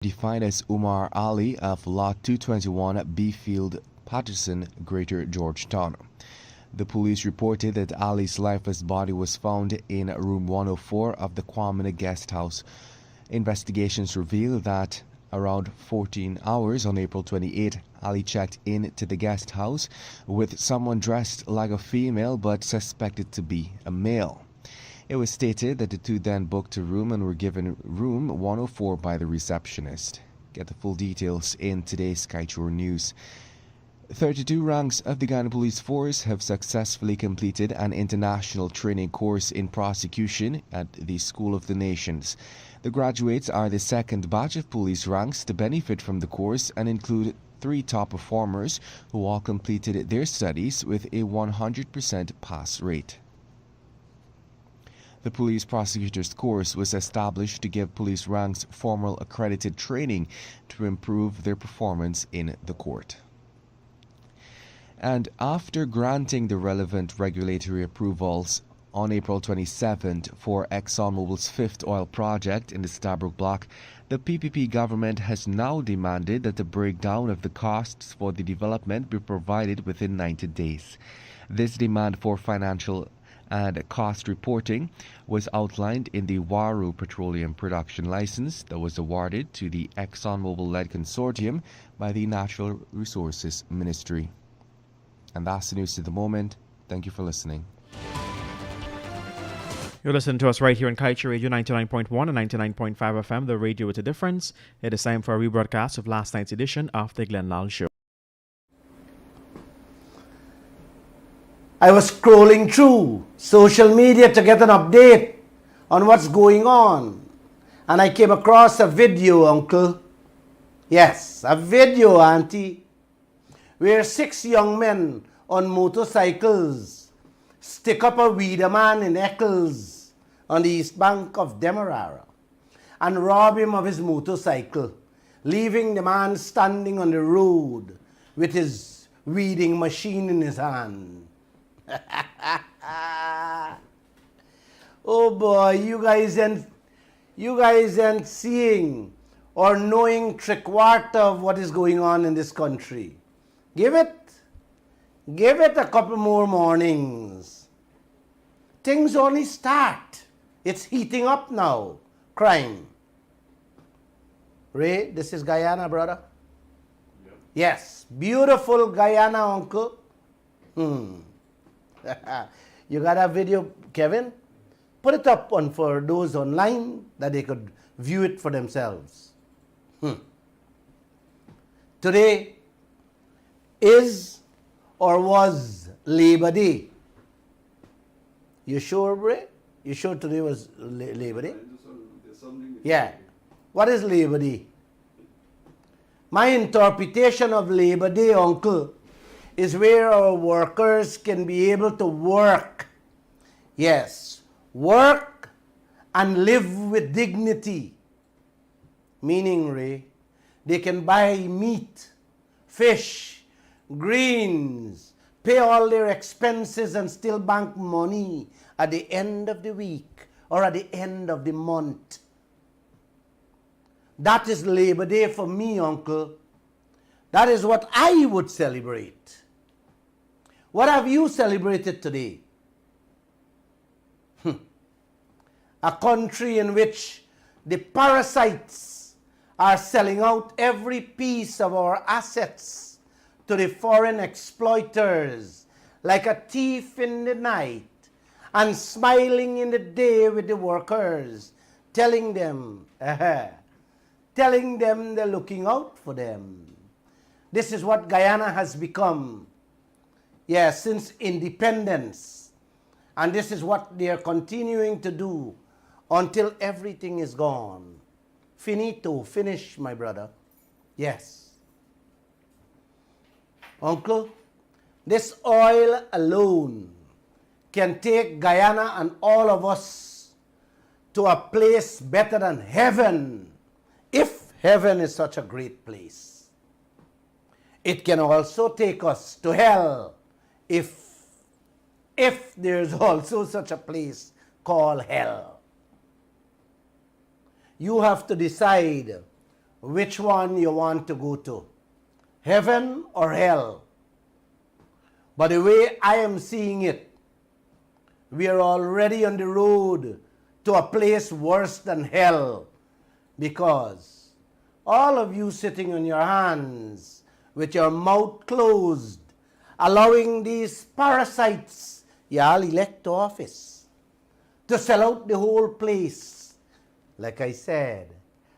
defined as Umar Ali of Lot 221 Beefield, Patterson, Greater Georgetown. The police reported that Ali's lifeless body was found in room 104 of the Kwame guest house. Investigations reveal that around 14 hours on April 28, Ali checked in to the guest house with someone dressed like a female but suspected to be a male. It was stated that the two then booked a room and were given room 104 by the receptionist. Get the full details in today's Kaieteur News. 32 ranks of the Ghana Police Force have successfully completed an international training course in prosecution at the School of the Nations. The graduates are the second batch of police ranks to benefit from the course and include 3 top performers who all completed their studies with a 100% pass rate. The police prosecutor's course was established to give police ranks formal accredited training to improve their performance in the court. And after granting the relevant regulatory approvals on April 27th for ExxonMobil's fifth oil project in the Stabroek Block, the PPP government has now demanded that the breakdown of the costs for the development be provided within 90 days. This demand for financial and cost reporting was outlined in the Waru Petroleum Production License that was awarded to the ExxonMobil-led consortium by the Natural Resources Ministry. And that's the news at the moment. Thank you for listening. You're listening to us right here on Kaieteur Radio 99.1 and 99.5 FM, the radio with a difference. It is time for a rebroadcast of last night's edition of the Lall Show. I was scrolling through social media to get an update on what's going on. And I came across a video, Uncle. Yes, a video, Auntie, where 6 young men on motorcycles stick up a weeder man in Eccles on the east bank of Demerara and rob him of his motorcycle, leaving the man standing on the road with his weeding machine in his hand. Oh boy, you guys ain't seeing or knowing three-quarter of what is going on in this country. Give it a couple more mornings. Things only start. It's heating up now. Crime. Ray, this is Guyana, brother. Yep. Yes, beautiful Guyana, Uncle. You got a video, Kevin? Put it up on for those online that they could view it for themselves. Today is or was Labor Day. You sure, Bray? You sure today was Labor Day? Yeah. What is Labor Day? My interpretation of Labor Day, Uncle, is where our workers can be able to work. Yes, work and live with dignity. Meaning, Ray, they can buy meat, fish, greens, pay all their expenses and still bank money at the end of the week or at the end of the month. That is Labor Day for me, Uncle. That is what I would celebrate. What have you celebrated today? A country in which the parasites are selling out every piece of our assets to the foreign exploiters like a thief in the night and smiling in the day with the workers, telling them they're looking out for them. This is what Guyana has become. Yes, since independence. And this is what they are continuing to do until everything is gone. Finito, finish, my brother. Yes. Uncle, this oil alone can take Guyana and all of us to a place better than heaven, if heaven is such a great place. It can also take us to hell, if there's also such a place called hell. You have to decide which one you want to go to, heaven or hell. But the way I am seeing it, we are already on the road to a place worse than hell, because all of you sitting on your hands with your mouth closed, allowing these parasites y'all elect to office to sell out the whole place. Like I said,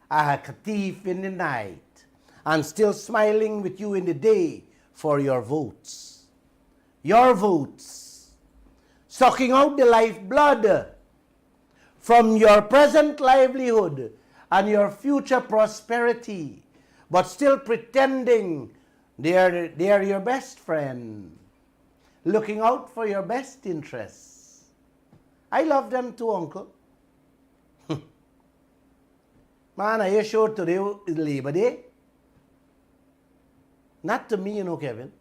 a thief in the night and still smiling with you in the day for your votes. Your votes. Sucking out the lifeblood from your present livelihood and your future prosperity, but still pretending they are your best friend, looking out for your best interests. I love them too, Uncle. Man, are you sure today is Labor Day? Not to me, Kevin.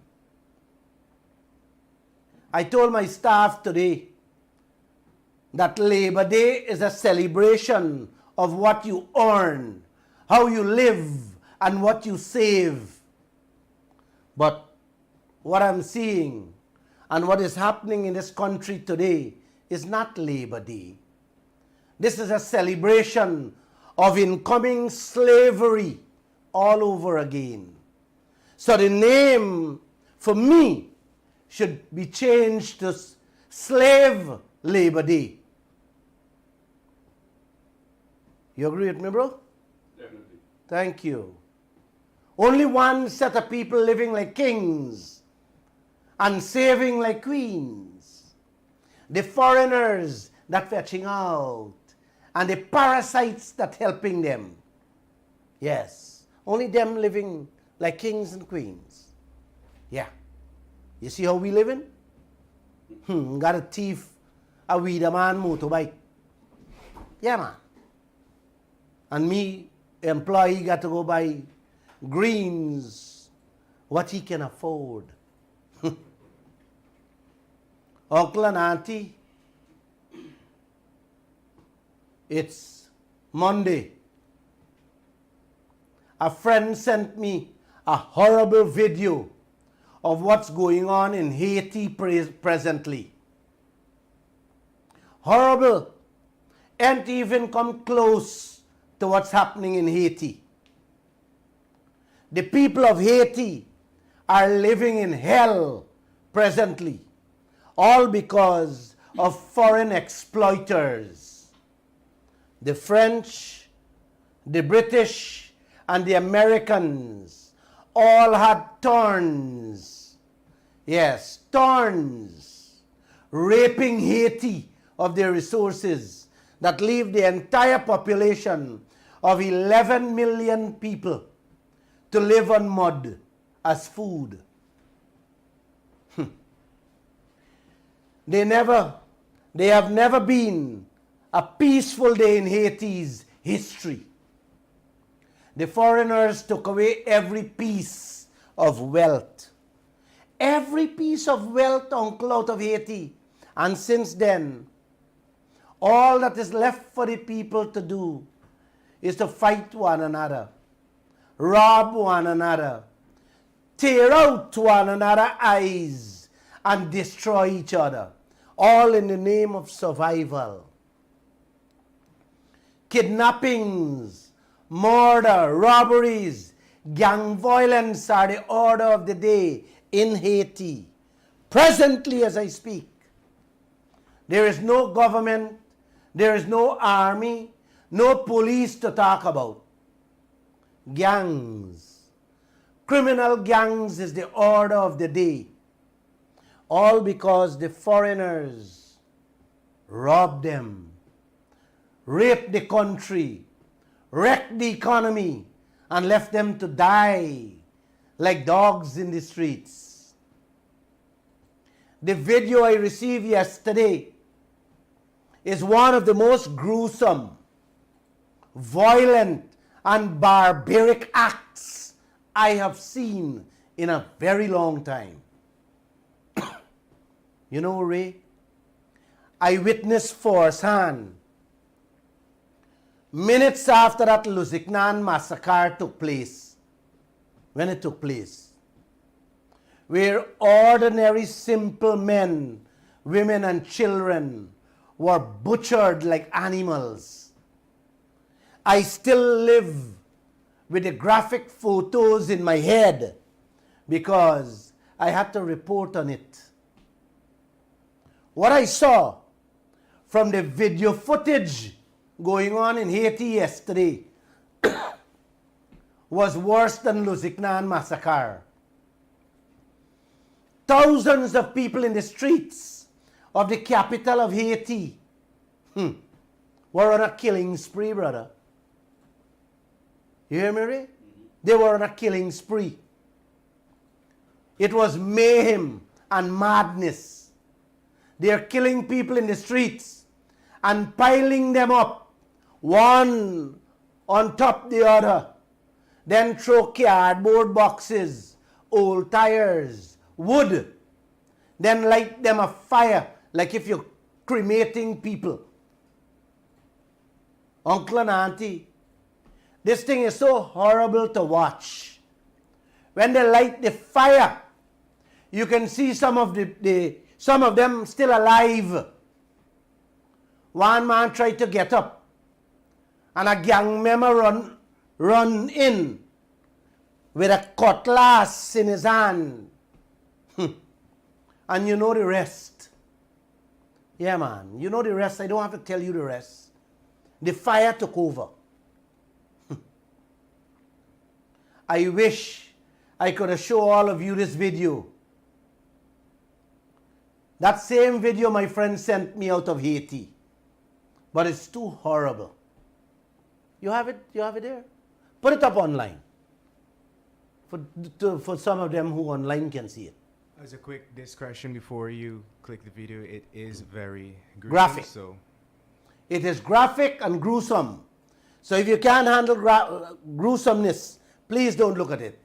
I told my staff today that Labor Day is a celebration of what you earn, how you live, and what you save. But what I'm seeing and what is happening in this country today is not Labor Day. This is a celebration of incoming slavery all over again. So the name for me should be changed to Slave Labor Day. You agree with me, bro? Definitely. Thank you. Only one set of people living like kings and saving like queens. The foreigners that fetching out and the parasites that helping them. Yes, only them living like kings and queens. Yeah. You see how we living? Got a thief, a weed a man motorbike. Yeah, man. And me, employee, got to go buy greens, what he can afford. Uncle and auntie, it's Monday. A friend sent me a horrible video of what's going on in Haiti presently. Horrible. Ain't even come close to what's happening in Haiti. The people of Haiti are living in hell presently, all because of foreign exploiters. The French, the British, and the Americans all had thorns. Yes, thorns, raping Haiti of their resources that leave the entire population of 11 million people to live on mud as food. They have never been a peaceful day in Haiti's history. The foreigners took away every piece of wealth. Every piece of wealth, Uncle, out of Haiti. And since then, all that is left for the people to do is to fight one another, rob one another, tear out one another's eyes, and destroy each other, all in the name of survival. Kidnappings, murder, robberies, gang violence are the order of the day in Haiti. Presently, as I speak, there is no government, there is no army, no police to talk about. Gangs, criminal gangs is the order of the day. All because the foreigners robbed them, raped the country, wrecked the economy, and left them to die like dogs in the streets. The video I received yesterday is one of the most gruesome, violent, and barbaric acts I have seen in a very long time. You know, Ray, I witnessed firsthand minutes after that Lusignan massacre took place, when it took place, where ordinary simple men, women and children were butchered like animals, I still live with the graphic photos in my head because I had to report on it. What I saw from the video footage going on in Haiti yesterday was worse than Lusignan massacre. Thousands of people in the streets of the capital of Haiti were on a killing spree, brother. You hear me, Ray? They were on a killing spree. It was mayhem and madness. They are killing people in the streets and piling them up, one on top the other. Then throw cardboard boxes, old tires, wood. Then light them a fire like if you're cremating people. Uncle and auntie, this thing is so horrible to watch. When they light the fire, you can see some of them still alive. One man tried to get up, and a gang member run in with a cutlass in his hand. And you know the rest. Yeah, man. You know the rest. I don't have to tell you the rest. The fire took over. I wish I could have shown all of you this video. That same video my friend sent me out of Haiti. But it's too horrible. You have it? You have it there? Put it up online. For some of them who online can see it. As a quick discretion before you click the video, it is very gruesome, graphic. So it is graphic and gruesome. So if you can't handle gruesomeness, please don't look at it.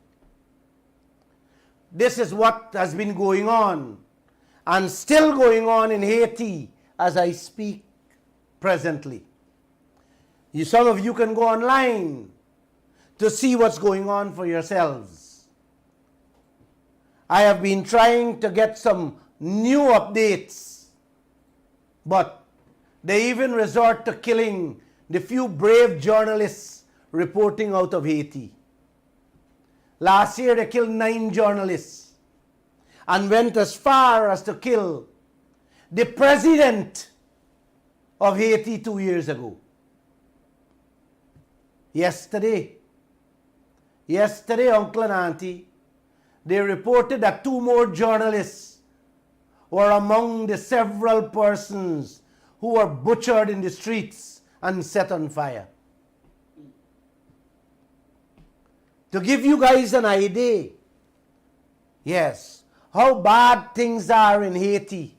This is what has been going on and still going on in Haiti as I speak presently. Some of you can go online to see what's going on for yourselves. I have been trying to get some new updates, but they even resort to killing the few brave journalists reporting out of Haiti. Last year they killed 9 journalists and went as far as to kill the president of Haiti 2 years ago. Yesterday, Uncle and Auntie, they reported that 2 more journalists were among the several persons who were butchered in the streets and set on fire. To give you guys an idea, yes, how bad things are in Haiti,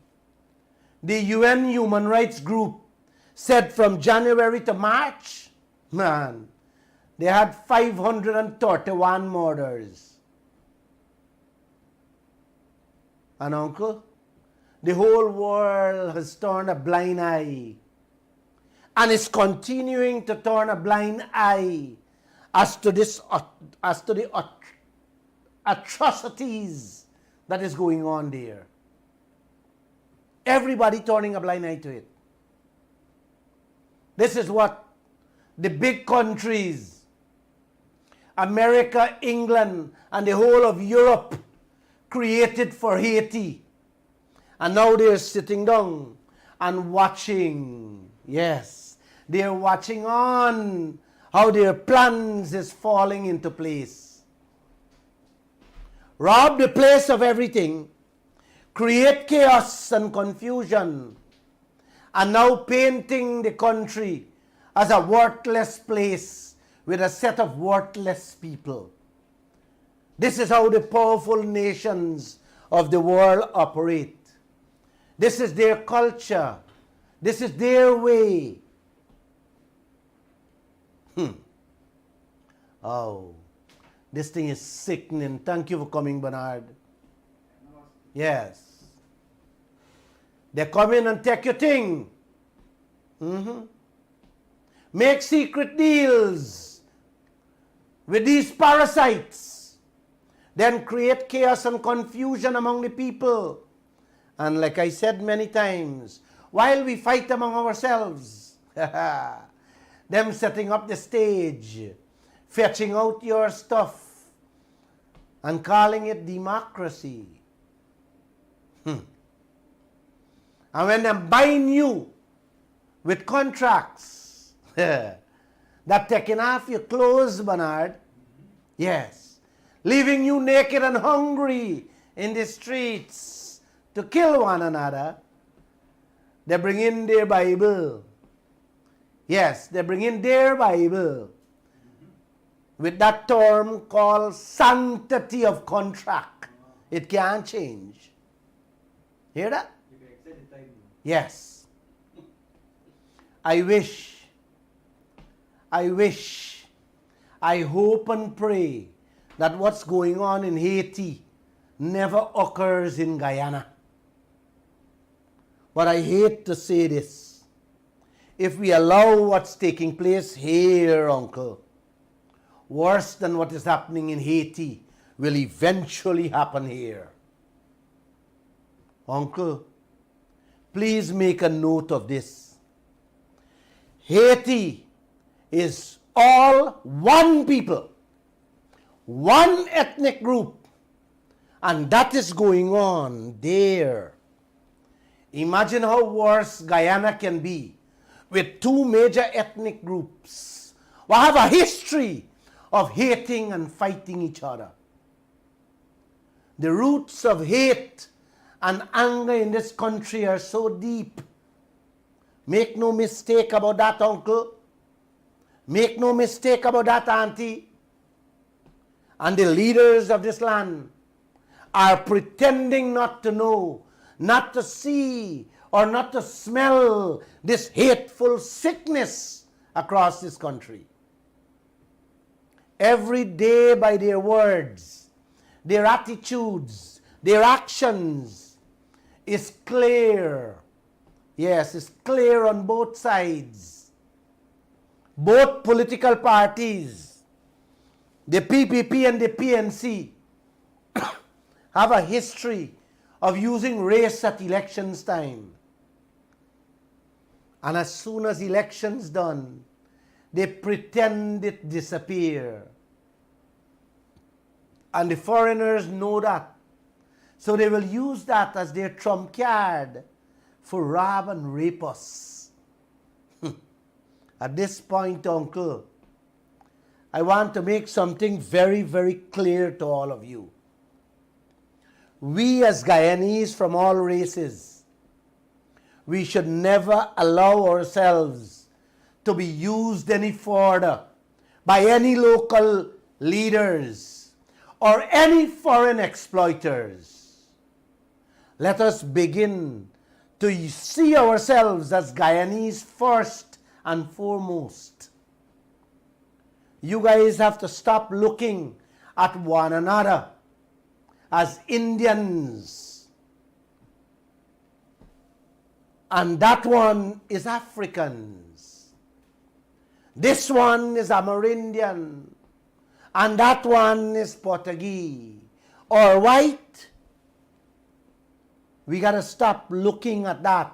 the UN Human Rights Group said from January to March, man, they had 531 murders. And uncle, the whole world has turned a blind eye and is continuing to turn a blind eye as to the atrocities that is going on there. Everybody turning a blind eye to it. This is what the big countries, America, England, and the whole of Europe created for Haiti. And now they're sitting down and watching. Yes, they're watching on how their plans is falling into place. Rob the place of everything, create chaos and confusion, and now painting the country as a worthless place with a set of worthless people. This is how the powerful nations of the world operate. This is their culture. This is their way. Oh, this thing is sickening. Thank you for coming, Bernard. Yes. They come in and take your thing. make secret deals with these parasites, then create chaos and confusion among the people. And like I said many times, while we fight among ourselves, them setting up the stage, fetching out your stuff, and calling it democracy. And when they bind you with contracts that taking off your clothes, Bernard, yes, leaving you naked and hungry in the streets to kill one another, they bring in their Bible. Yes, they bring in their Bible with that term called sanctity of contract. It can't change. Hear that? Yes. I hope and pray that what's going on in Haiti never occurs in Guyana. But I hate to say this. If we allow what's taking place here, Uncle, worse than what is happening in Haiti will eventually happen here. Uncle, please make a note of this. Haiti is all one people, one ethnic group, and that is going on there. Imagine how worse Guyana can be with two major ethnic groups who have a history of hating and fighting each other. The roots of hate and anger in this country are so deep. Make no mistake about that, Uncle. Make no mistake about that, Auntie. And the leaders of this land are pretending not to know, not to see, or not to smell this hateful sickness across this country. Every day by their words, their attitudes, their actions is clear. Yes, it's clear on both sides. Both political parties, the PPP and the PNC, have a history of using race at elections time. And as soon as elections done, they pretend it disappear. And the foreigners know that. So they will use that as their trump card for rob and rape us. At this point, Uncle, I want to make something very, very clear to all of you. We as Guyanese from all races, we should never allow ourselves to be used any further by any local leaders or any foreign exploiters. Let us begin to see ourselves as Guyanese first and foremost. You guys have to stop looking at one another as Indians. And that one is Africans. This one is Amerindian. And that one is Portuguese or white. We got to stop looking at that.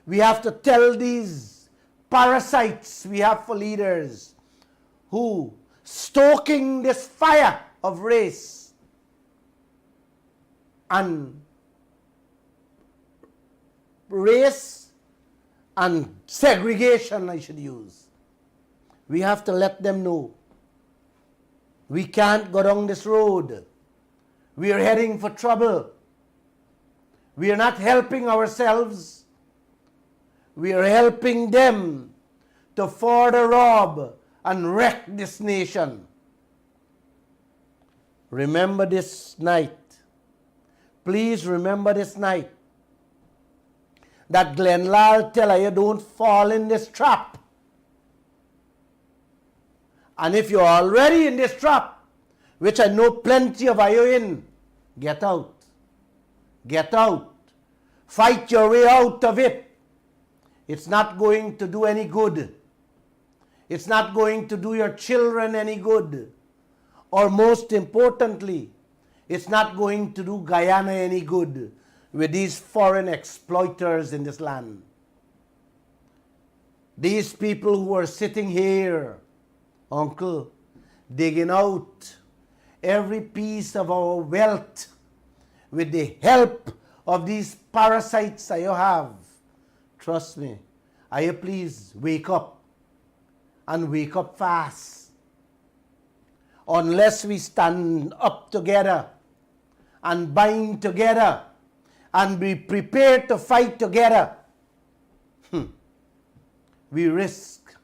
We have to tell these parasites we have for leaders who stoking this fire of race and segregation, I should use. We have to let them know we can't go down this road. We are heading for trouble. We are not helping ourselves. We are helping them to further rob and wreck this nation. Remember this night. Please remember this night that Lall tell you don't fall in this trap. And if you're already in this trap, which I know plenty of you in, get out. Get out. Fight your way out of it. It's not going to do any good. It's not going to do your children any good. Or most importantly, it's not going to do Guyana any good with these foreign exploiters in this land. These people who are sitting here, uncle, digging out every piece of our wealth with the help of these parasites that you have. Trust me, I please wake up and wake up fast. Unless we stand up together and bind together and be prepared to fight together, we risk,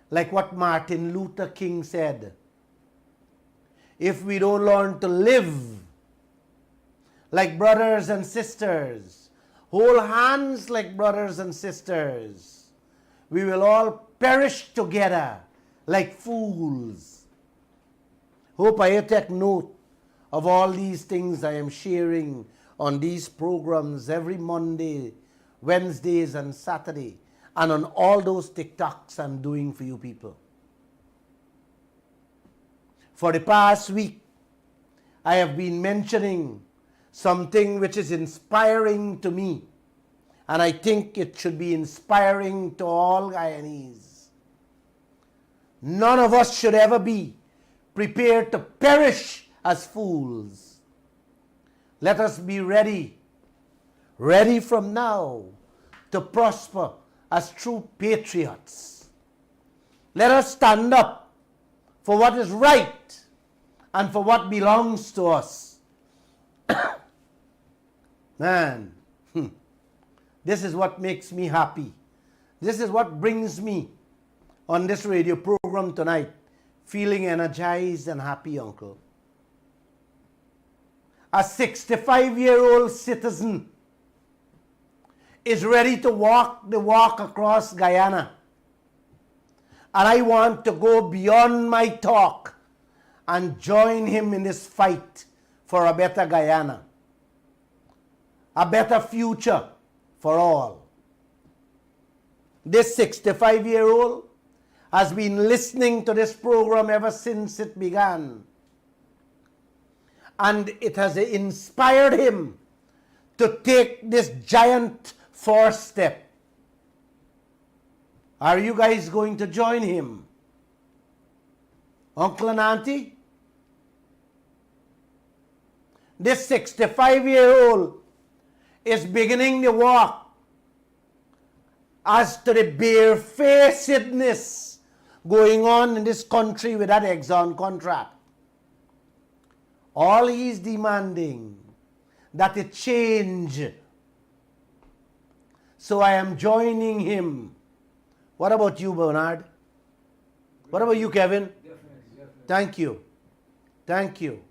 like what Martin Luther King said, if we don't learn to live like brothers and sisters, hold hands like brothers and sisters, we will all perish together like fools. Hope I take note of all these things I am sharing on these programs every Monday, Wednesdays and Saturday, and on all those TikToks I'm doing for you people. For the past week, I have been mentioning something which is inspiring to me, and I think it should be inspiring to all Guyanese. None of us should ever be prepared to perish as fools. Let us be ready from now to prosper as true patriots. Let us stand up for what is right and for what belongs to us. Man, this is what makes me happy. This is what brings me on this radio program tonight, feeling energized and happy, uncle. A 65-year-old citizen is ready to walk the walk across Guyana. And I want to go beyond my talk and join him in this fight for a better Guyana, a better future for all. This 65-year-old has been listening to this program ever since it began. And it has inspired him to take this giant first step. Are you guys going to join him? Uncle and Auntie? This 65-year-old is beginning the walk as to the barefacedness going on in this country with that Exxon contract. All he's demanding that it change. So I am joining him. What about you, Bernard? What about you, Kevin? Definitely. Thank you. Thank you.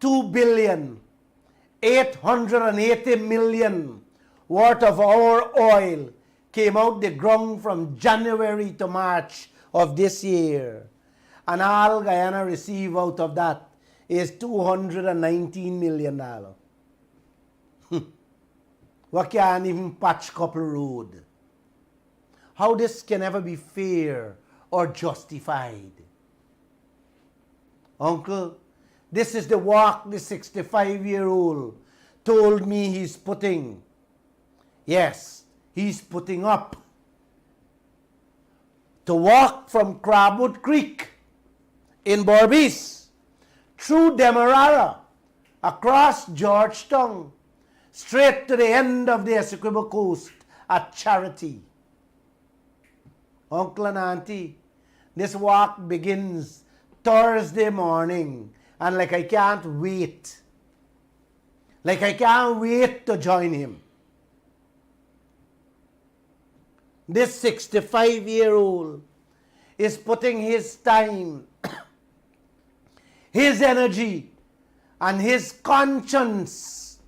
2,880,000,000 worth of our oil came out the ground from January to March of this year. And all Guyana receive out of that is $219 million. We can't even patch couple road. How this can ever be fair or justified? Uncle, this is the walk the 65-year-old told me he's putting. Yes, he's putting up. To walk from Crabwood Creek in Berbice through Demerara, across Georgetown, straight to the end of the Essequibo Coast at Charity. Uncle and Auntie, this walk begins Thursday morning, and like I can't wait. Like I can't wait to join him. This 65-year-old is putting his time, his energy, and his conscience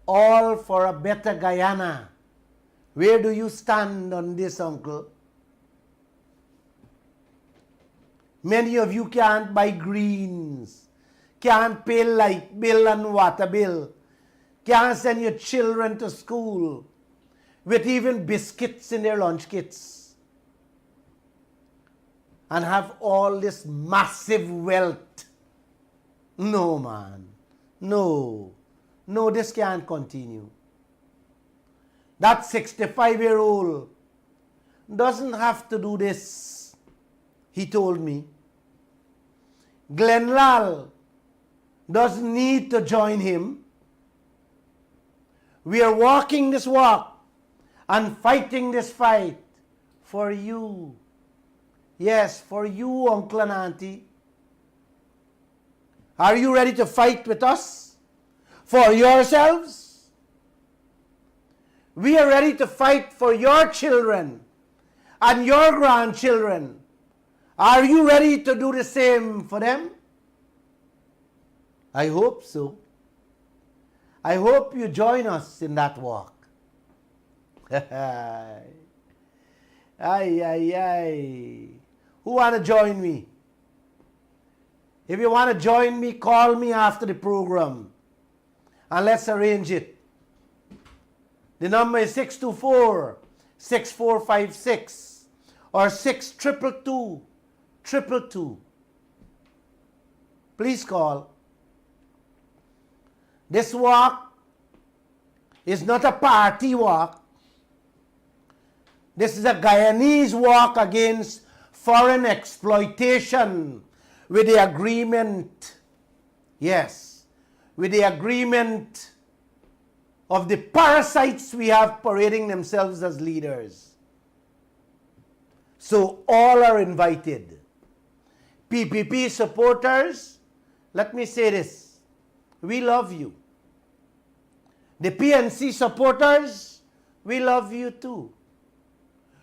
all for a better Guyana. Where do you stand on this, uncle? Many of you can't buy greens, can't pay light bill and water bill, can't send your children to school with even biscuits in their lunch kits and have all this massive wealth. No, man. No. No, this can't continue. That 65-year-old doesn't have to do this, he told me. Lall doesn't need to join him. We are walking this walk and fighting this fight for you. Yes, for you, uncle and auntie. Are you ready to fight with us? For yourselves? We are ready to fight for your children and your grandchildren. Are you ready to do the same for them? I hope so. I hope you join us in that walk. Ay, ay, ay. Who want to join me? If you want to join me, call me after the program and let's arrange it. The number is 624-6456 or 622-222. Please call. This walk is not a party walk. This is a Guyanese walk against foreign exploitation with the agreement, yes, with the agreement of the parasites we have parading themselves as leaders. So all are invited. PPP supporters, let me say this. We love you. The PNC supporters, we love you too.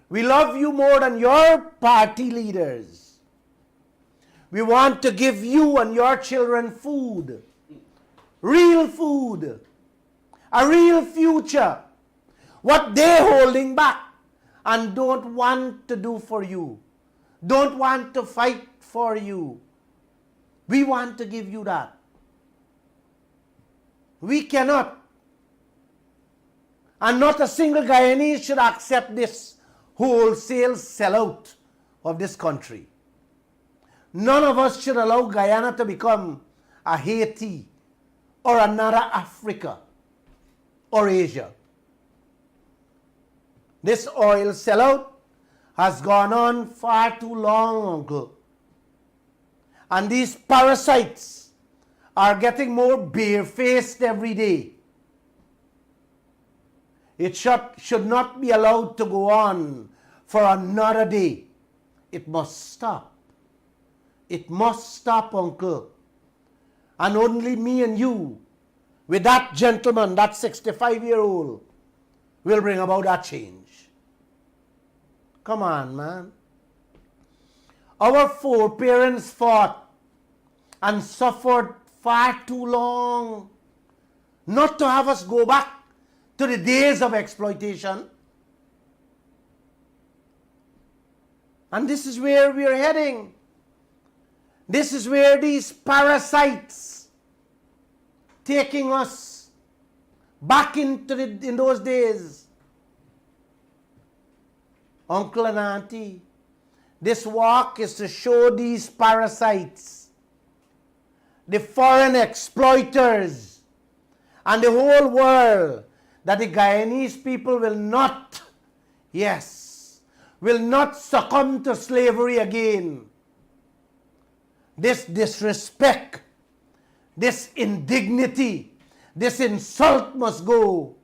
We love you more than your party leaders. We want to give you and your children food. Real food. A real future. What they're holding back and don't want to do for you. Don't want to fight for you. We want to give you that. We cannot. And not a single Guyanese should accept this wholesale sellout of this country. None of us should allow Guyana to become a Haiti or another Africa or Asia. This oil sellout has gone on far too long, uncle. And these parasites are getting more barefaced every day. It should not be allowed to go on for another day. It must stop. It must stop, uncle. And only me and you, with that gentleman, that 65-year-old, will bring about that change. Come on, man. Our foreparents fought and suffered far too long not to have us go back to the days of exploitation. And this is where we are heading. This is where these parasites taking us back into in those days. Uncle and auntie, this walk is to show these parasites, the foreign exploiters, and the whole world that the Guyanese people will not, will not succumb to slavery again. This disrespect, this indignity, this insult must go.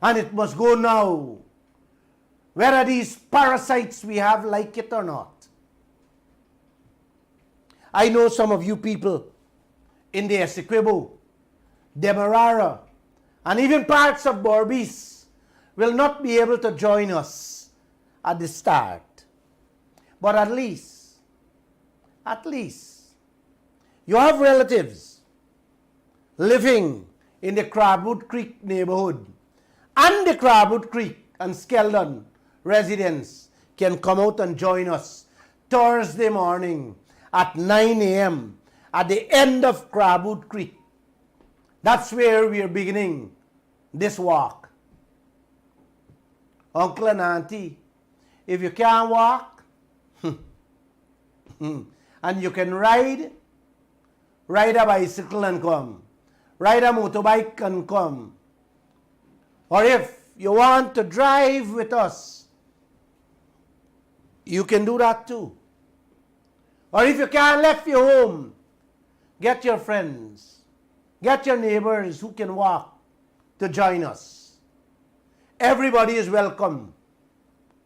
And it must go now. Whether these parasites we have like it or not. I know some of you people in the Essequibo, Demerara, and even parts of Berbice will not be able to join us at the start. But at least, you have relatives living in the Crabwood Creek neighborhood and the Crabwood Creek and Skeldon residents can come out and join us Thursday morning at 9 a.m. at the end of Crabwood Creek That's where we are beginning this walk. Uncle and auntie, if you can't walk, and you can ride a bicycle and come. Ride a motorbike and come. Or if you want to drive with us, you can do that too. Or if you can't leave your home, get your friends, get your neighbors who can walk to join us. Everybody is welcome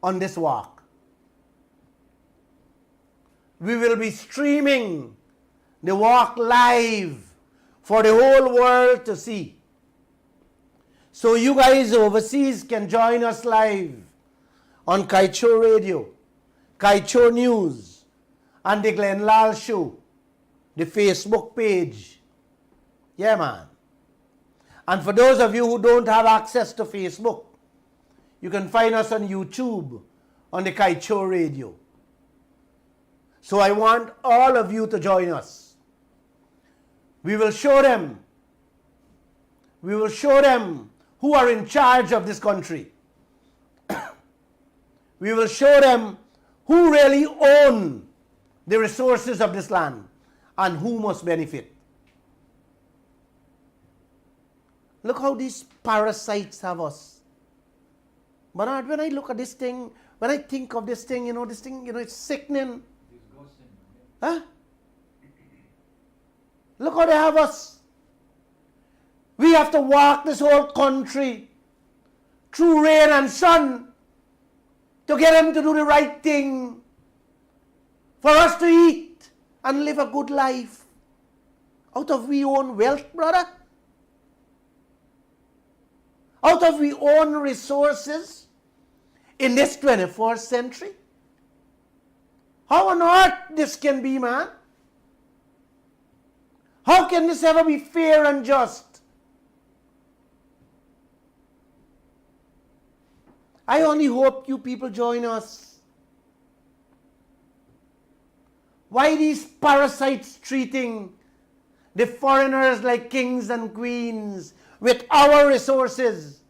on this walk. We will be streaming the walk live for the whole world to see. So you guys overseas can join us live on Kaieteur Radio, Kaieteur News, and the Lall Show, the Facebook page. Yeah, man. And for those of you who don't have access to Facebook, you can find us on YouTube on the Kaieteur Radio. So I want all of you to join us. We will show them who are in charge of this country. We will show them who really own the resources of this land and who must benefit. Look how these parasites have us. Bernard, when I look at this thing, when I think of this thing, it's sickening. Huh? Look how they have us. We have to walk this whole country through rain and sun to get them to do the right thing, for us to eat and live a good life out of we own wealth, brother. Out of we own resources in this 21st century. How on earth this can be, man? How can this ever be fair and just? I only hope you people join us. Why these parasites treating the foreigners like kings and queens with our resources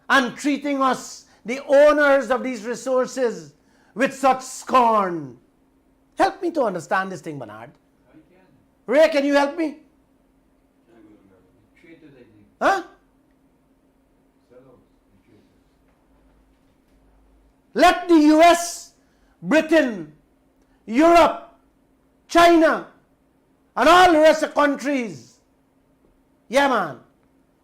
and treating us, the owners of these resources, with such scorn? Help me to understand this thing, Bernard. Ray, can you help me? Huh? Let the US, Britain, Europe, China, and all the rest of countries, yeah, man,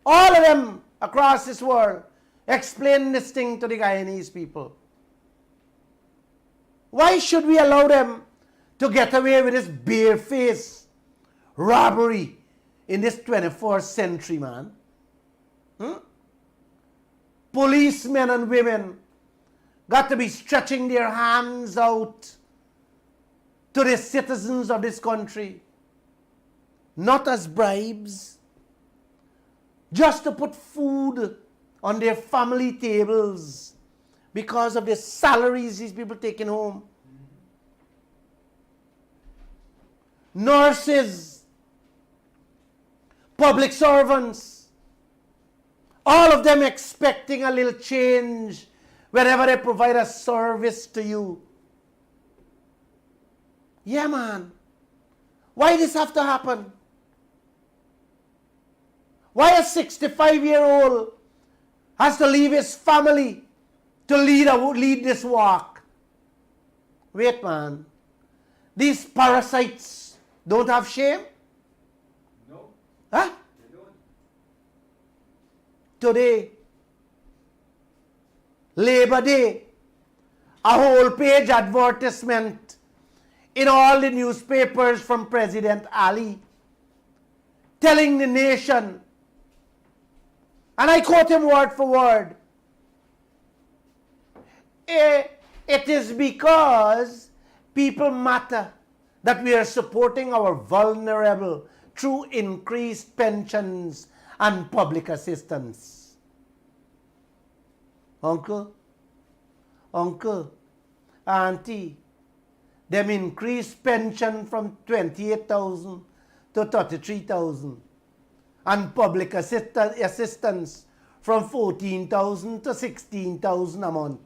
all of them across this world, explain this thing to the Guyanese people. Why should we allow them to get away with this barefaced robbery in this 21st century, man? Policemen and women got to be stretching their hands out to the citizens of this country, not as bribes, just to put food on their family tables because of the salaries these people taking home. Nurses, public servants, all of them expecting a little change whenever they provide a service to you. Yeah, man. Why this have to happen? Why a 65-year-old has to leave his family to lead this walk? Wait, man. These parasites don't have shame? No. Huh? They don't. Today, Labor Day, a whole page advertisement in all the newspapers from President Ali, telling the nation, and I quote him word for word, it is because people matter that we are supporting our vulnerable through increased pensions and public assistance. Uncle, auntie, them increased pension from 28,000 to 33,000. and public assistance from 14,000 to 16,000 a month.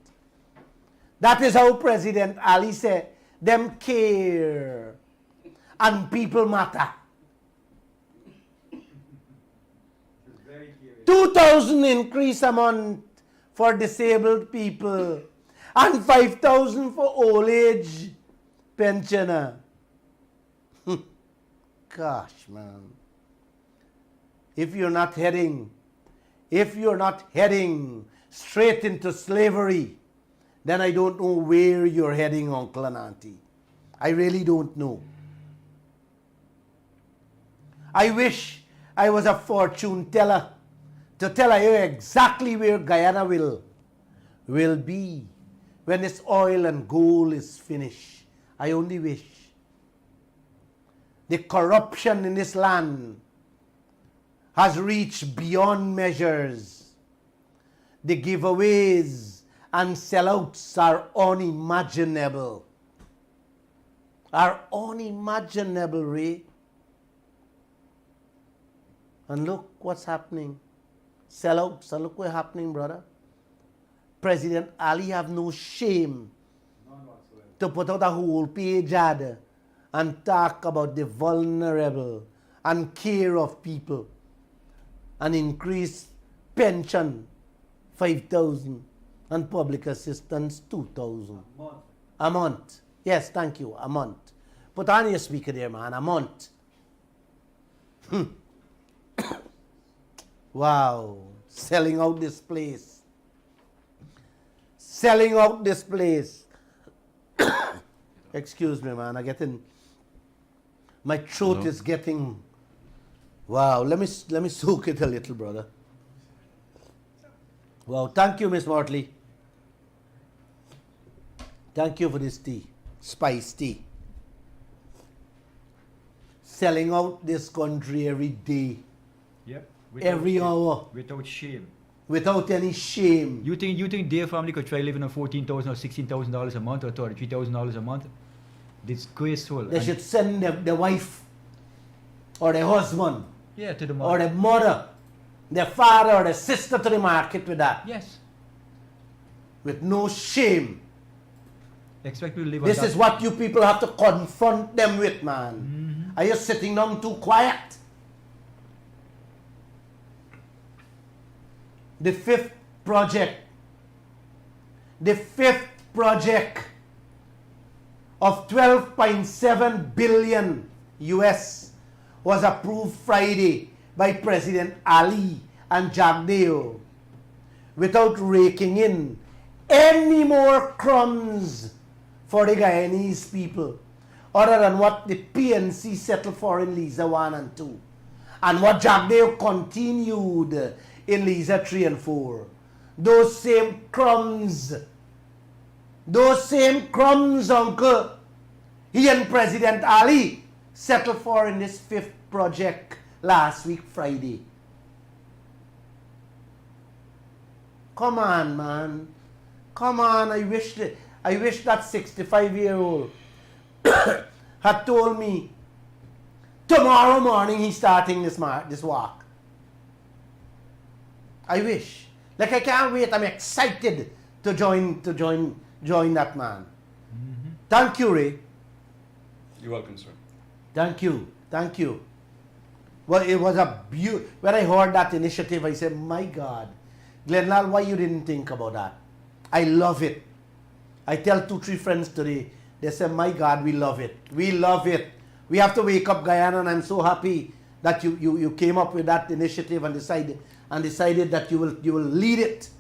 That is how President Ali said, them care and people matter. 2,000 increase a month for disabled people and 5,000 for old age pensioner. Gosh, man. If you're not heading straight into slavery, then I don't know where you're heading, Uncle and Auntie. I really don't know. I wish I was a fortune teller to tell you exactly where Guyana will be when this oil and gold is finished. I only wish. The corruption in this land has reached beyond measures. The giveaways and sellouts are unimaginable. Are unimaginable, Ray. And look what's happening. Sellouts, and look what's happening, brother. President Ali have no shame to put out a whole page ad and talk about the vulnerable and care of people and increase pension 5,000 and public assistance 2,000 a month. Yes, thank you, a month. Put on your speaker there, man, a month. Wow, selling out this place. Selling out this place. Excuse me, man, my throat is getting, wow, let me soak it a little, brother. Wow, thank you, Miss Mortley. Thank you for this tea, spice tea. Selling out this country every day. Yep. Every hour. Without shame. Without any shame. You think their family could try living on $14,000 or $16,000 a month or $33,000 a month? Disgraceful. They should send the wife or the husband to the or mother. the mother, the father or the sister to the market with that. Yes. With no shame. Expect people to live This on that. is what you people have to confront them with, man. Mm-hmm. Are you sitting down too quiet? The fifth project of 12.7 billion US was approved Friday by President Ali and Jagdeo without raking in any more crumbs for the Guyanese people other than what the PNC settled for in Liza 1 and 2 and what Jagdeo continued in Liza 3 and 4. Those same crumbs, Uncle, he and President Ali settled for in this fifth project last week, Friday. Come on, man. Come on, I wish that 65-year-old had told me tomorrow morning he's starting this walk. I wish. Like, I can't wait. I'm excited to join that man. Mm-hmm. Thank you, Ray. You're welcome, sir. Thank you. Well, it was when I heard that initiative, I said, my God, Glenn Lall, why you didn't think about that? I love it. I tell 2-3 friends today, they say, my God, we love it. We love it. We have to wake up Guyana, and I'm so happy that you came up with that initiative and decided that you will lead it.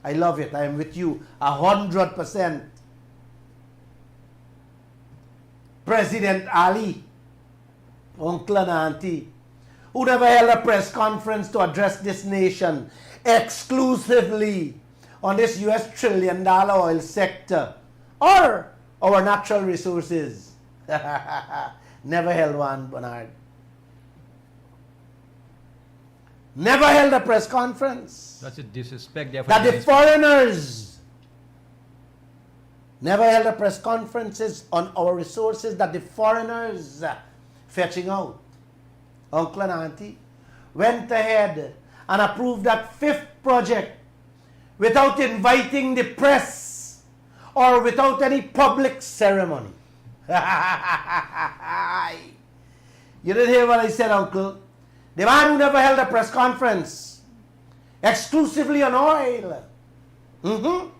I love it. I am with you 100%. President Ali, Uncle and Auntie, who never held a press conference to address this nation exclusively on this US $1 trillion oil sector or our natural resources. Never held one, Bernard. Never held a press conference. That's a disrespect there for That the Guyanese foreigners never held a press conferences on our resources that the foreigners fetching out. Uncle and Auntie, went ahead and approved that fifth project without inviting the press or without any public ceremony. You didn't hear what I said, Uncle? The man who never held a press conference exclusively on oil, or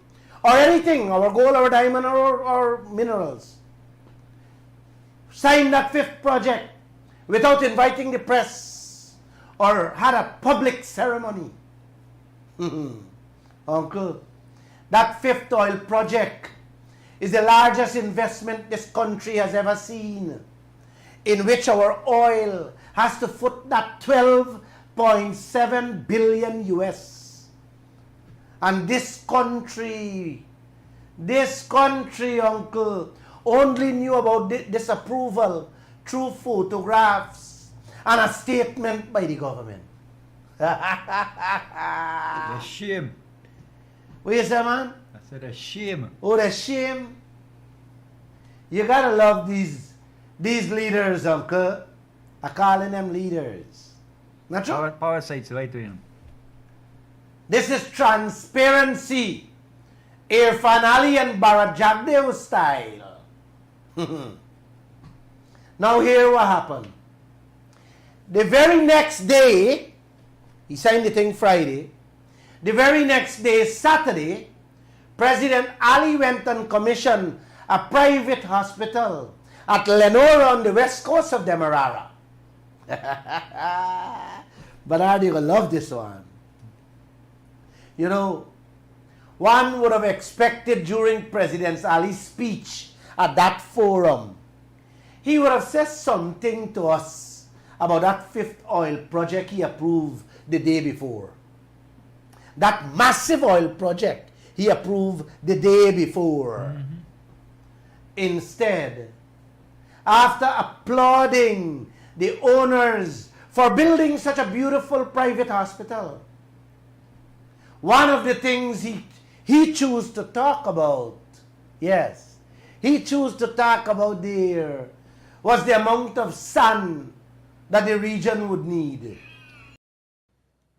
anything, our gold, our diamond, or minerals, signed that fifth project without inviting the press or had a public ceremony. Uncle, that fifth oil project is the largest investment this country has ever seen, in which our oil has to foot that 12.7 billion US. And this country, Uncle, only knew about this approval through photographs and a statement by the government. A shame. What you say, man? I said a shame. Oh, the shame. You gotta love these leaders, Uncle. I'm calling them leaders. Not true? Parasites right to him. This is transparency. Irfan Ali and Bharat Jagdev style. Now here what happened. The very next day, he signed the thing Friday. The very next day, Saturday, President Ali went and commissioned a private hospital at Lenore on the west coast of Demerara. Bernard, you will love this one. You know, one would have expected during President Ali's speech at that forum, he would have said something to us about that fifth oil project he approved the day before. That massive oil project he approved the day before. Instead, after applauding the owners for building such a beautiful private hospital, one of the things he chose to talk about, yes, he chose to talk about there was the amount of sun that the region would need.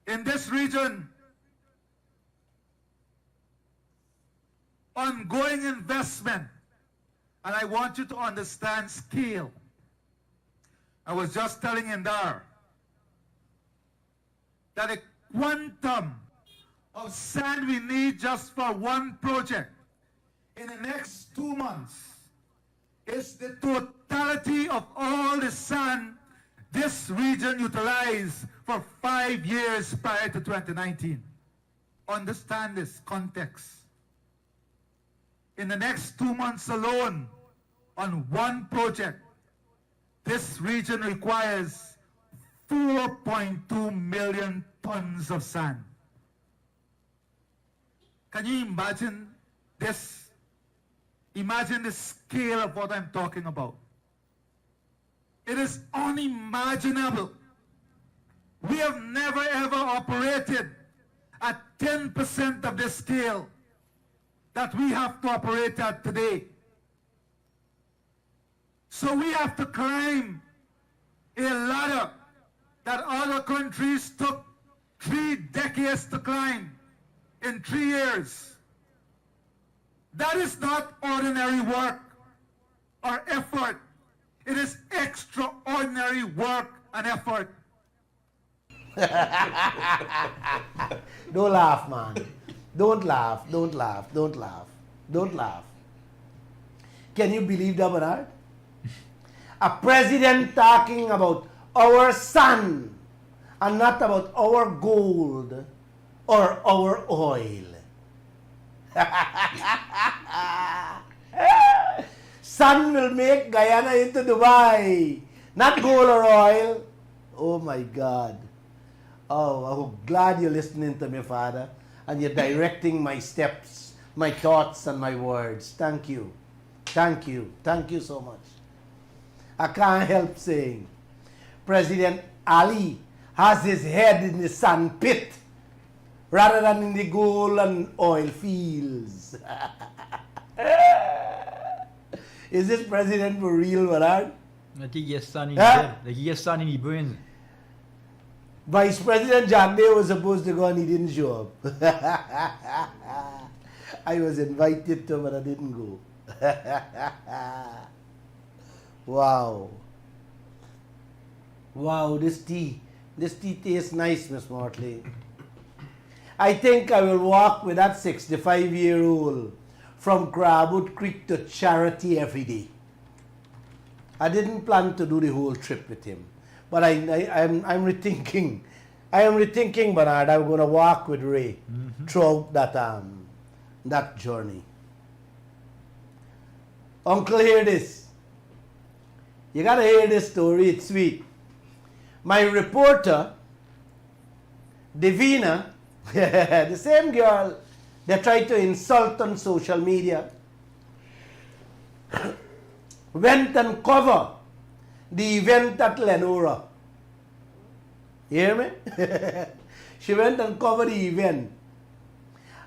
In this region, ongoing investment, and I want you to understand scale. I was just telling Indar that the quantum of sand we need just for one project in the next 2 months is the totality of all the sand this region utilized for 5 years prior to 2019. Understand this context. In the next 2 months alone, on one project, this region requires 4.2 million tons of sand. Can you imagine this? Imagine the scale of what I'm talking about. It is unimaginable. We have never ever operated at 10% of the scale that we have to operate at today. So we have to climb a ladder that other countries took 3 decades to climb in 3 years. That is not ordinary work or effort. It is extraordinary work and effort. Don't laugh, man. Don't laugh, don't laugh, don't laugh, don't laugh. Can you believe that, Bernard? A president talking about our sun and not about our gold or our oil. Sun will make Guyana into Dubai, not gold or oil. Oh my God. Oh, I'm glad you're listening to me, Father, and you're directing my steps, my thoughts, and my words. Thank you. Thank you. Thank you so much. I can't help saying, President Ali has his head in the sand pit rather than in the gold and oil fields. Is this president for real, Bernard? I think he has sun in his head. Like he has sun in his brains. Vice President John Day was supposed to go and he didn't show up. I was invited to, but I didn't go. Wow. Wow, this tea tastes nice, Miss Mortley. I think I will walk with that 65-year-old from Crabwood Creek to Charity every day. I didn't plan to do the whole trip with him, but I'm rethinking. I am rethinking, Bernard. I'm going to walk with Ray throughout that journey. Uncle, hear this. You got to hear this story. It's sweet. My reporter, Davina, the same girl they tried to insult on social media, went and covered the event at Lenora. You hear me? She went and covered the event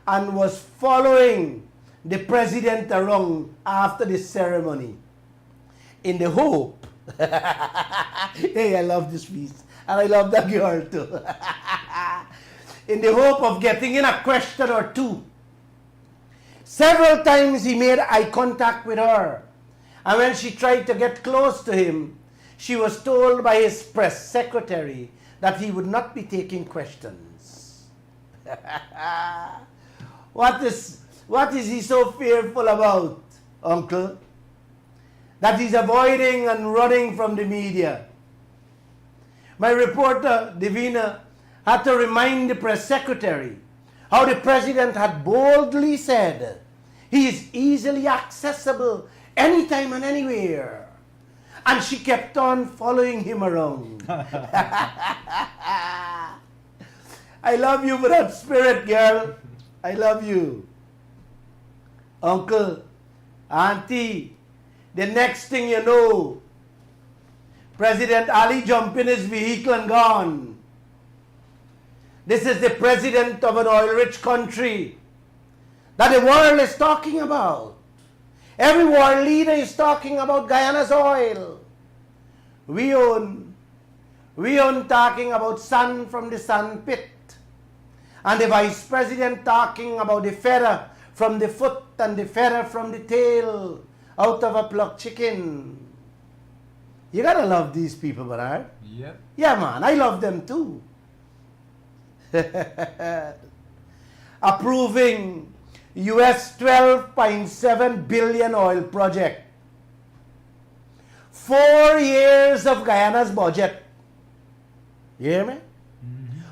and was following the president around after the ceremony in the hope. Hey, I love this piece. And I love that girl too. In the hope of getting in a question or two. Several times he made eye contact with her. And when she tried to get close to him, she was told by his press secretary that he would not be taking questions. What is he so fearful about, Uncle? That he's avoiding and running from the media. My reporter, Davina, had to remind the press secretary how the president had boldly said he is easily accessible anytime and anywhere. And she kept on following him around. I love you for that spirit, girl. I love you. Uncle, Auntie, the next thing you know, President Ali jumped in his vehicle and gone. This is the president of an oil-rich country that the world is talking about. Every world leader is talking about Guyana's oil. We own talking about sun from the sun pit. And the vice president talking about the feather from the foot and the feather from the tail out of a plucked chicken. You gotta love these people, Bernard. Yep. Yeah, man, I love them too. Approving US $12.7 billion oil project. 4 years of Guyana's budget. You hear me?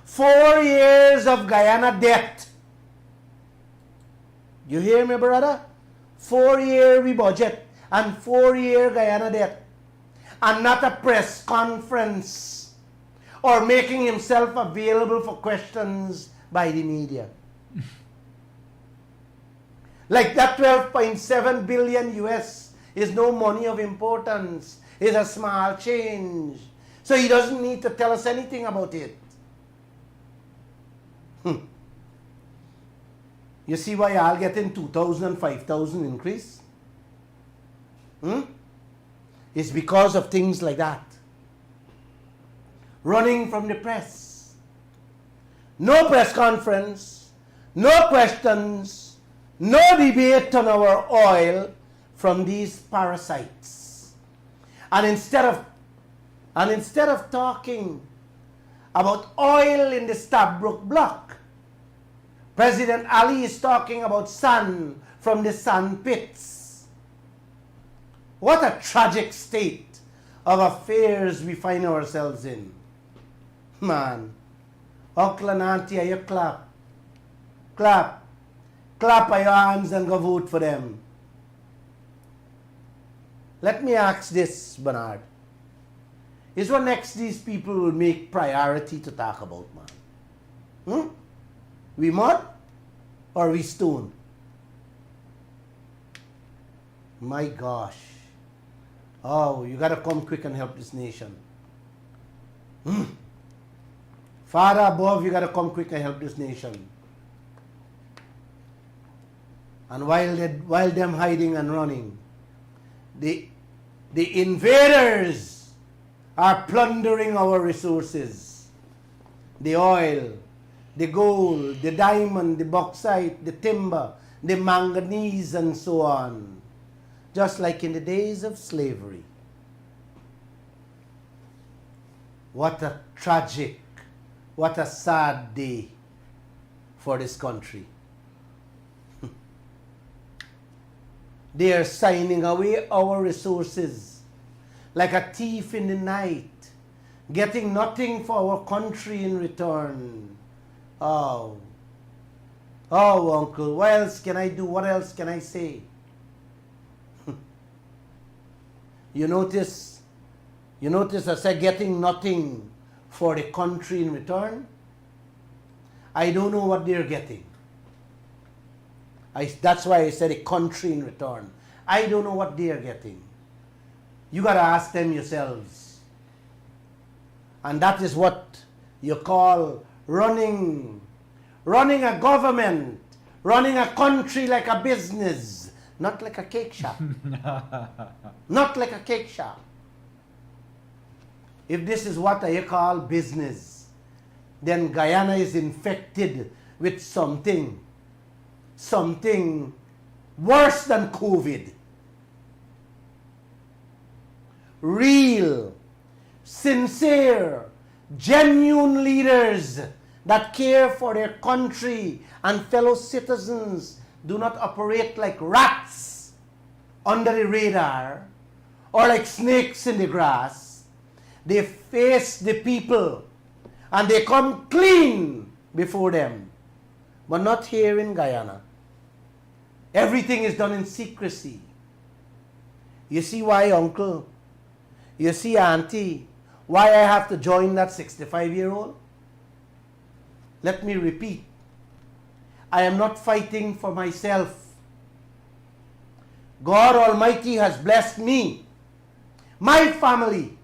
4 years of Guyana debt. You hear me, brother? 4 year we budget and 4 year Guyana debt. And not a press conference or making himself available for questions by the media. Like that 12.7 billion US is no money of importance. It's a small change. So he doesn't need to tell us anything about it. You see why I'll get in 2,000 and 5,000 increase? It's because of things like that. Running from the press. No press conference, no questions, no debate on our oil from these parasites. And instead of talking about oil in the Stabroek block, President Ali is talking about sun from the sun pits. What a tragic state of affairs we find ourselves in. Man, uncle and auntie, you clap. Clap. Clap your hands and go vote for them. Let me ask this, Bernard. Is what next these people will make priority to talk about, man? We mud or we stone? My gosh. Oh, you got to come quick and help this nation. Father above, you got to come quick and help this nation. And while them hiding and running, the invaders are plundering our resources. the oil, the gold, the diamond, the bauxite, the timber, the manganese, and so on. Just like in the days of slavery. What a tragic, what a sad day for this country. They are signing away our resources like a thief in the night, getting nothing for our country in return. Oh, uncle, what else can I do? What else can I say? You notice I said getting nothing for the country in return. I don't know what they're getting. That's why I said a country in return. I don't know what they are getting. You got to ask them yourselves. And that is what you call running a government, running a country like a business, not like a cake shop. Not like a cake shop. If this is what I call business, then Guyana is infected with something worse than COVID. Real, sincere, genuine leaders that care for their country and fellow citizens do not operate like rats under the radar or like snakes in the grass. They face the people and they come clean before them. But not here in Guyana. Everything is done in secrecy. You see why, uncle? You see, auntie, why I have to join that 65-year-old? Let me repeat. I am not fighting for myself. God Almighty has blessed me, my family,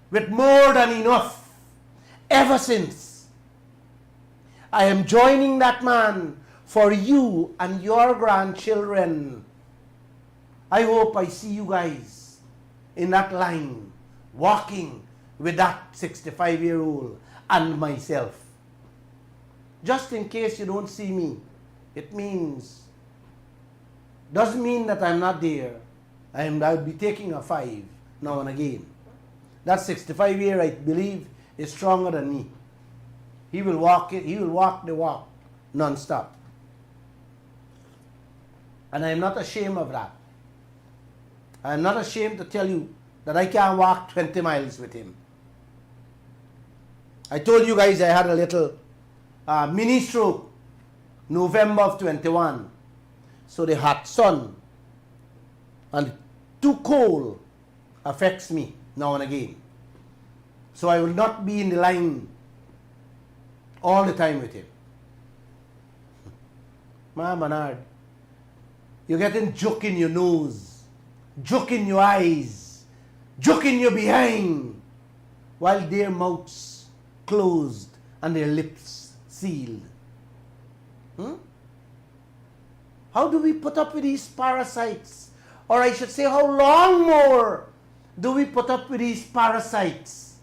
with more than enough ever since. I am joining that man for you and your grandchildren. I hope I see you guys in that line, walking with that 65-year-old and myself. Just in case you don't see me, doesn't mean that I'm not there. I'll be taking a 5 now and again. That 65-year, I believe, is stronger than me. He will walk the walk non-stop. And I am not ashamed of that. I am not ashamed to tell you that I can walk 20 miles with him. I told you guys I had a little mini stroke, November of 21. So the hot sun and too cold affects me now and again. So I will not be in the line all the time with him. Man, Bernard, you're getting joke in your nose, joke in your eyes, joke in your behind, while their mouths closed and their lips sealed. How do we put up with these parasites? Or I should say, how long more do we put up with these parasites?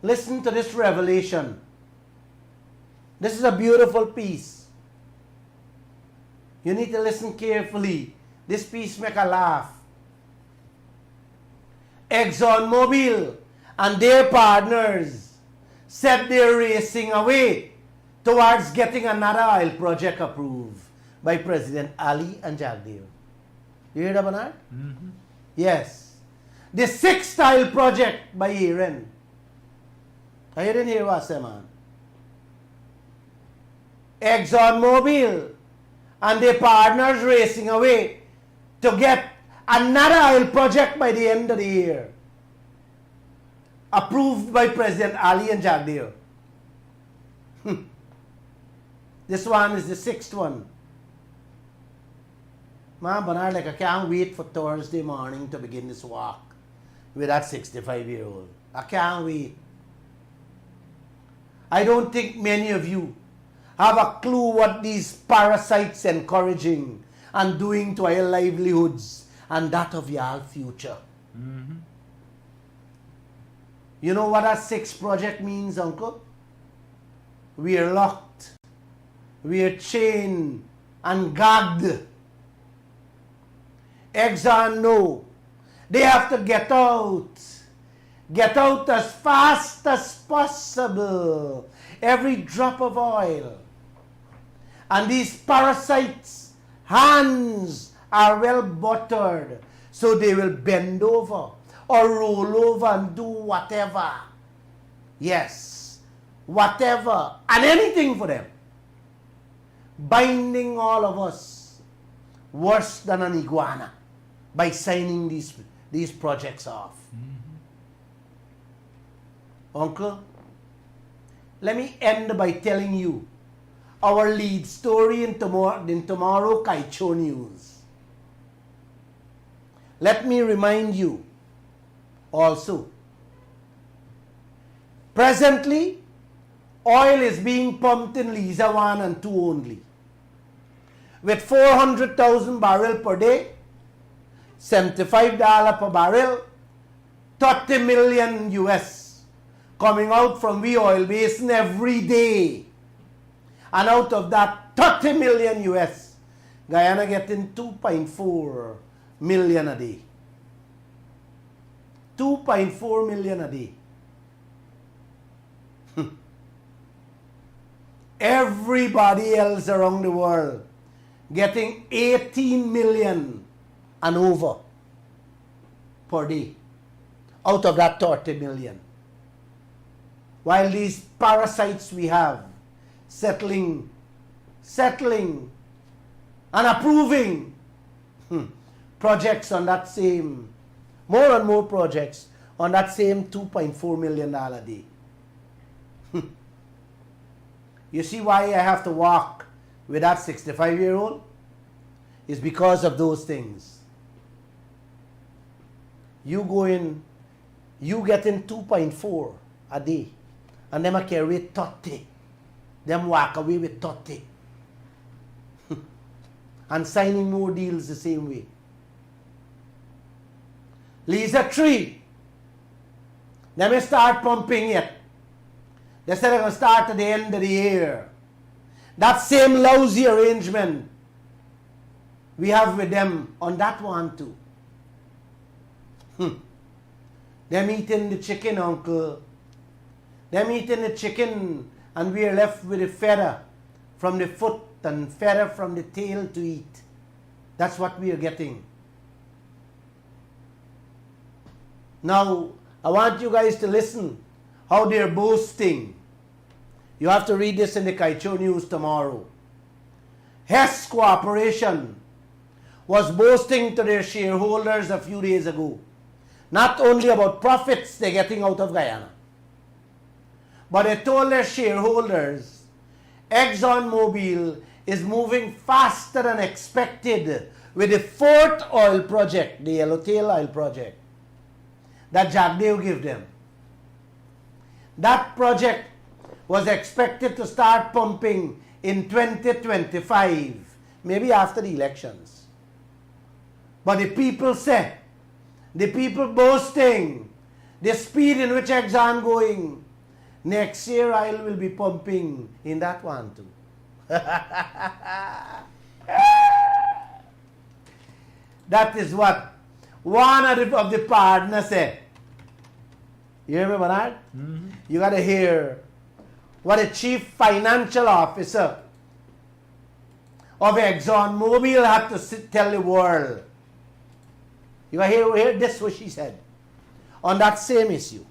Listen to this revelation. This is a beautiful piece. You need to listen carefully. This piece make a laugh. ExxonMobil and their partners said they're racing away towards getting another oil project approved by President Ali and Jagdeo. You hear that, Bernard? Mm-hmm. Yes. The 6th oil project by Aaron. I didn't hear what I said, man. ExxonMobil and their partners racing away to get another oil project by the end of the year. Approved by President Ali and Jagdeo. This one is the 6th one. Man, Bernard, like I can't wait for Thursday morning to begin this walk with that 65-year-old. I can't wait. I don't think many of you have a clue what these parasites encouraging and doing to our livelihoods and that of your future. Mm-hmm. You know what that 6 project means, Uncle? We are locked. We are chained and gagged. Exxon know they have to get out. Get out as fast as possible. Every drop of oil. And these parasites' hands are well buttered, so they will bend over or roll over and do whatever. Yes, whatever and anything for them. Binding all of us worse than an iguana by signing these projects off. Uncle, let me end by telling you our lead story in tomorrow Kaieteur News. Let me remind you also, presently, oil is being pumped in Liza 1 and 2 only. With 400,000 barrels per day, $75 per barrel, 30 million US coming out from the oil basin every day. And out of that 30 million US, Guyana getting 2.4 million a day. 2.4 million a day. Everybody else around the world getting 18 million and over per day out of that 30 million. While these parasites we have settling and approving projects on that same, more and more projects on that same $2.4 million a day. You see why I have to walk with that 65-year-old? It's because of those things. You getting 2.4 a day, and them a carry 30. Them walk away with 30. And signing more deals the same way. Liza 3, they may start pumping it. They said they're going to start at the end of the year. That same lousy arrangement we have with them on that one too. They're eating the chicken, Uncle. They're eating the chicken, and we are left with the feather from the foot and feather from the tail to eat. That's what we are getting. Now, I want you guys to listen how they're boasting. You have to read this in the Kaieteur News tomorrow. Hess Corporation was boasting to their shareholders a few days ago, not only about profits they're getting out of Guyana, but they told their shareholders ExxonMobil is moving faster than expected with the 4th oil project, the Yellowtail oil project, that Jagdeo gave them. That project was expected to start pumping in 2025, maybe after the elections. But the people say, the people boasting, the speed in which Exxon going, next year oil will be pumping in that one too. That is what one of the partners said. You remember that? Mm-hmm. You got to hear what a chief financial officer of ExxonMobil had to tell the world. You got to hear this what she said on that same issue.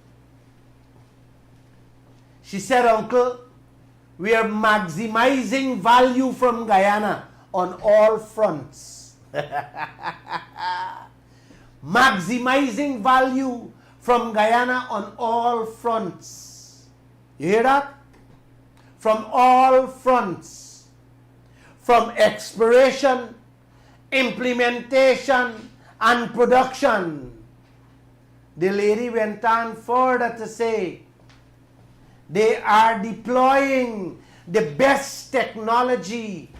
She said, Uncle, we are maximizing value from Guyana on all fronts. Maximizing value from Guyana on all fronts. You hear that? From all fronts. From exploration, implementation, and production. The lady went on further to say, they are deploying the best technology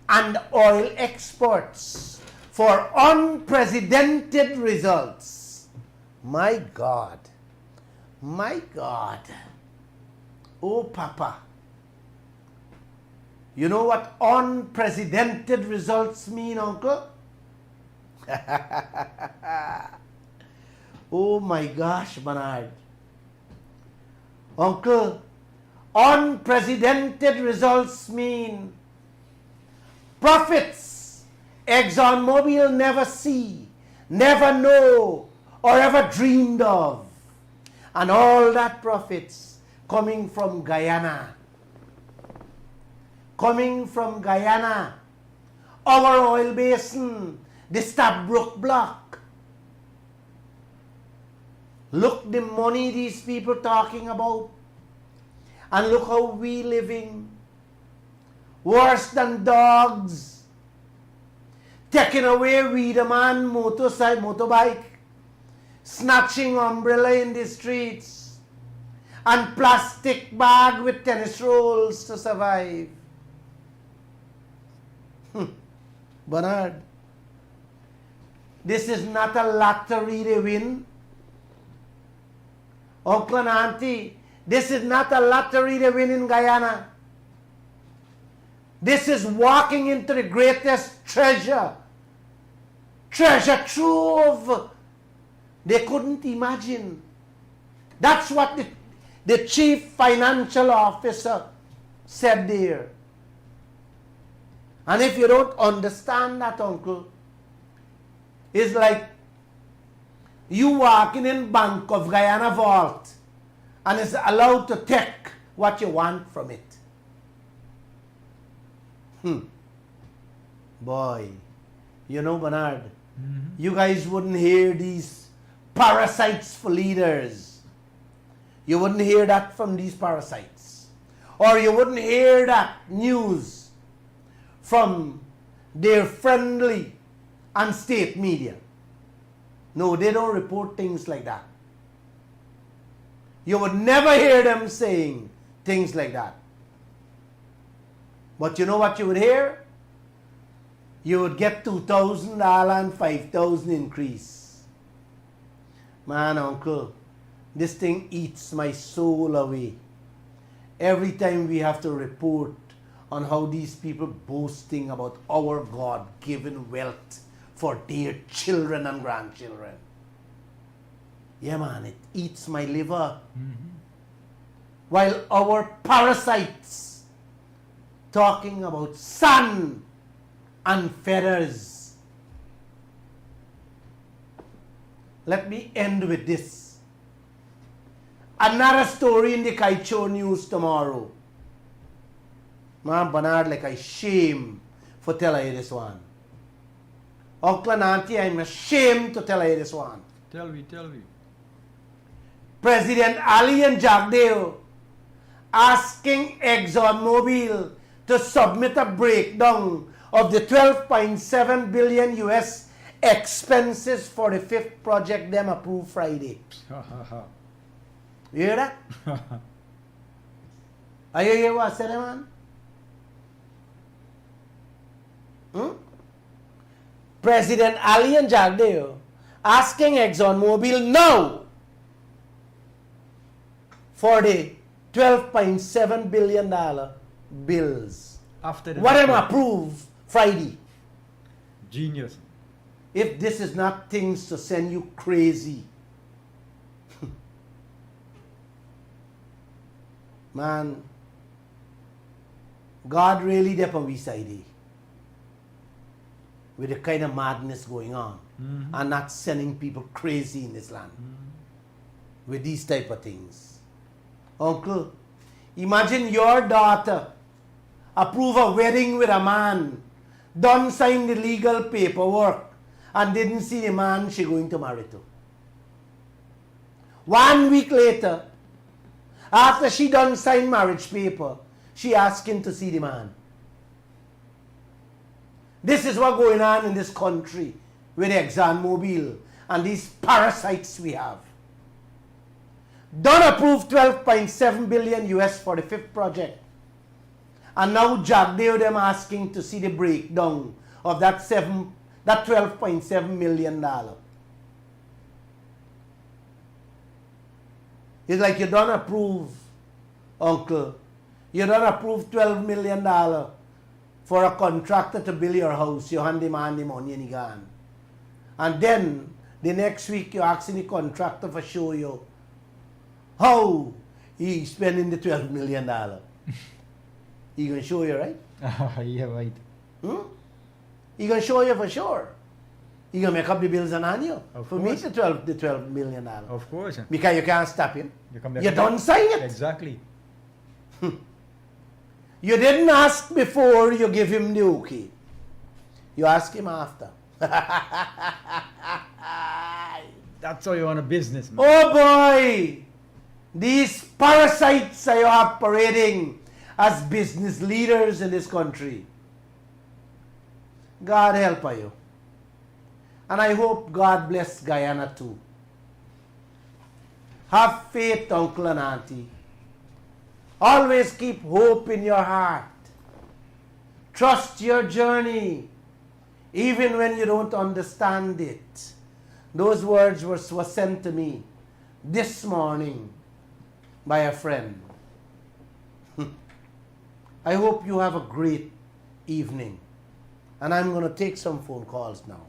and oil exports for unprecedented results. My God. My God. Oh, Papa. You know what unprecedented results mean, Uncle? Oh my gosh, Bernard. Uncle, unprecedented results mean profits ExxonMobil never see, never know, or ever dreamed of. And all that profits coming from Guyana. Coming from Guyana, our oil basin, the Stabroek Block. Look the money these people talking about, and look how we living. Worse than dogs. Taking away we the man motorbike, snatching umbrella in the streets, and plastic bag with tennis rolls to survive. Bernard, this is not a lottery they win. Uncle and Auntie, this is not a lottery they win in Guyana. This is walking into the greatest treasure trove they couldn't imagine. That's what the chief financial officer said there. And if you don't understand that, Uncle, it's like you walking in Bank of Guyana vault and is allowed to take what you want from it. Boy, you know, Bernard, you guys wouldn't hear these parasites for leaders. You wouldn't hear that from these parasites. Or you wouldn't hear that news from their friendly and state media. No, they don't report things like that. You would never hear them saying things like that. But you know what you would hear? You would get $2,000 and $5,000 increase. Man, Uncle, this thing eats my soul away. Every time we have to report on how these people boasting about our God-given wealth for their children and grandchildren. Yeah, man, it eats my liver. While our parasites talking about sun and feathers. Let me end with this. Another story in the Kaieteur News tomorrow. Man, Bernard, like I shame for telling you this one. Uncle and Auntie, I'm ashamed to tell you this one. Tell me. President Ali and Jagdeo asking ExxonMobil to submit a breakdown of the 12.7 billion US expenses for the fifth project them approved Friday. You hear that? Are you hear what I said, man? President Ali and Jagdeo asking ExxonMobil now for the $12.7 billion bills. After the what am approved Friday? Genius. If this is not things to send you crazy. Man, God really there on we side with the kind of madness going on and not sending people crazy in this land with these type of things. Uncle, imagine your daughter approve a wedding with a man, done sign the legal paperwork, and didn't see the man she going to marry to. 1 week later, after she done sign marriage paper, she asking to see the man. This is what going on in this country with ExxonMobil and these parasites we have. Done approved 12.7 billion US for the fifth project. And now Jagdeo them asking to see the breakdown of that $12.7 million. It's like you don't approve, uncle. You don't approve $12 million for a contractor to build your house. You hand him the money and he gone. And then the next week you're asking the contractor for show you how he's spending the $12 million. He gonna show you, right? Yeah, right. He gonna show you for sure. He gonna make up the bills and hand you. Of For me, course. the $12 million. Of course. Because you can't stop him. come You don't sign it. Exactly. You didn't ask before you give him the okay. You ask him after. That's how you want a business, man. Oh boy! These parasites are operating as business leaders in this country. God help you. And I hope God bless Guyana too. Have faith, uncle and auntie. Always keep hope in your heart. Trust your journey, even when you don't understand it. Those words were sent to me this morning by a friend. I hope you have a great evening. And I'm going to take some phone calls now.